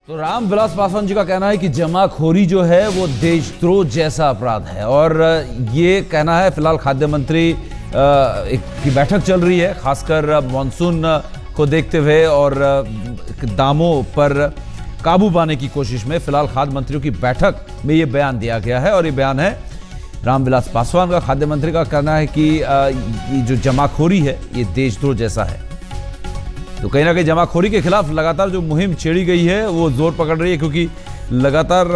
तो रामविलास पासवान जी का कहना है कि जमाखोरी जो है वो देशद्रोह जैसा अपराध है और ये कहना है फिलहाल खाद्य मंत्री की बैठक चल रही है, खासकर मॉनसून को देखते हुए और दामों पर काबू पाने की कोशिश में फिलहाल खाद्य मंत्रियों की बैठक में ये बयान दिया गया है। और ये बयान है रामविलास पासवान का, खाद्य मंत्री का कहना है कि ये जो जमाखोरी है ये देशद्रोह जैसा है। तो कहीं ना कहीं जमाखोरी के खिलाफ लगातार जो मुहिम छेड़ी गई है वो जोर पकड़ रही है, क्योंकि लगातार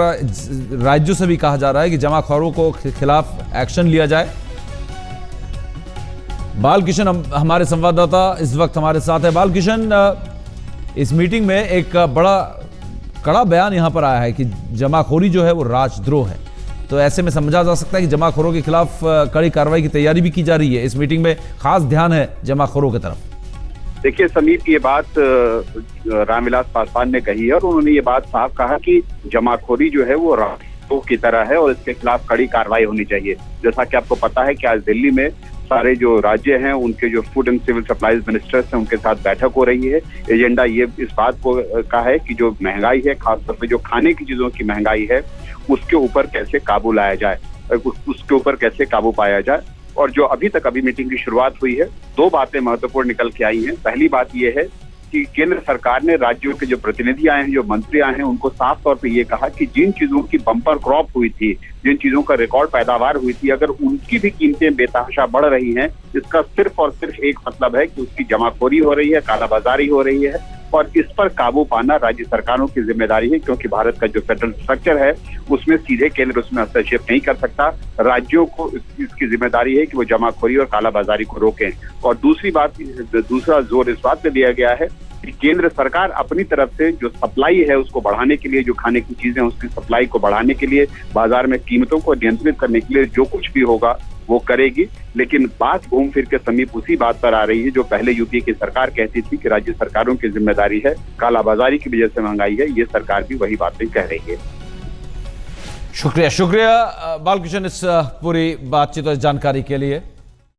राज्यों से भी कहा जा रहा है कि जमाखोरों को खिलाफ एक्शन लिया जाए। बालकिशन हमारे संवाददाता इस वक्त हमारे साथ है। बालकिशन, इस मीटिंग में एक बड़ा कड़ा बयान यहां पर आया है कि जमाखोरी जो है वो राजद्रोह है, तो ऐसे में समझा जा सकता है कि जमाखोरों के खिलाफ कड़ी कार्रवाई की तैयारी भी की जा रही है। इस मीटिंग में खास ध्यान है जमाखोरों की तरफ। देखिए समीप, ये बात रामविलास पासवान ने कही है और उन्होंने ये बात साफ कहा कि जमाखोरी जो है वो राजद्रोह की तरह है और इसके खिलाफ कड़ी कार्रवाई होनी चाहिए। जैसा कि आपको पता है कि आज दिल्ली में सारे जो राज्य हैं उनके जो food and civil supplies ministers हैं उनके साथ बैठक हो रही है। एजेंडा ये इस बात को का है कि जो महंगाई है, खासतौर पर जो खाने की चीजों की महंगाई है, उसके ऊपर कैसे काबू लाया जाए, उसके ऊपर कैसे काबू पाया जाए। और जो अभी मीटिंग की शुरुआत हुई है, दो बातें महत्वपूर्ण निकल के आई हैं। पहली बात यह है कि केंद्र सरकार ने राज्यों के जो प्रतिनिधि आए हैं, जो मंत्री आए हैं, उनको साफ तौर पे ये कहा कि जिन चीजों की बम्पर क्रॉप हुई थी, जिन चीजों का रिकॉर्ड पैदावार हुई थी, अगर उनकी भी कीमतें बेतहाशा बढ़ रही हैं, इसका सिर्फ और सिर्फ एक मतलब है कि उसकी जमाखोरी हो रही है, कालाबाजारी हो रही है और इस पर काबू पाना राज्य सरकारों की जिम्मेदारी है। क्योंकि भारत का जो फेडरल स्ट्रक्चर है उसमें सीधे केंद्र उसमें हस्तक्षेप नहीं कर सकता। राज्यों को इसकी जिम्मेदारी है कि वो जमाखोरी और कालाबाजारी को रोकें। और दूसरा जोर इस बात पे दिया गया है कि केंद्र सरकार अपनी तरफ से जो सप्लाई है उसको बढ़ाने के लिए, जो खाने की चीजें उसकी सप्लाई को बढ़ाने के लिए, बाजार में कीमतों को नियंत्रित करने के लिए जो कुछ भी होगा वो करेगी। लेकिन बात घूम फिर के समीप उसी बात पर आ रही है जो पहले यूपीए की सरकार कहती थी कि राज्य सरकारों की जिम्मेदारी है, कालाबाजारी की वजह से महंगाई है। ये सरकार भी वही बातें कह रही है। शुक्रिया बालकिशन इस पूरी बातचीत और जानकारी के लिए।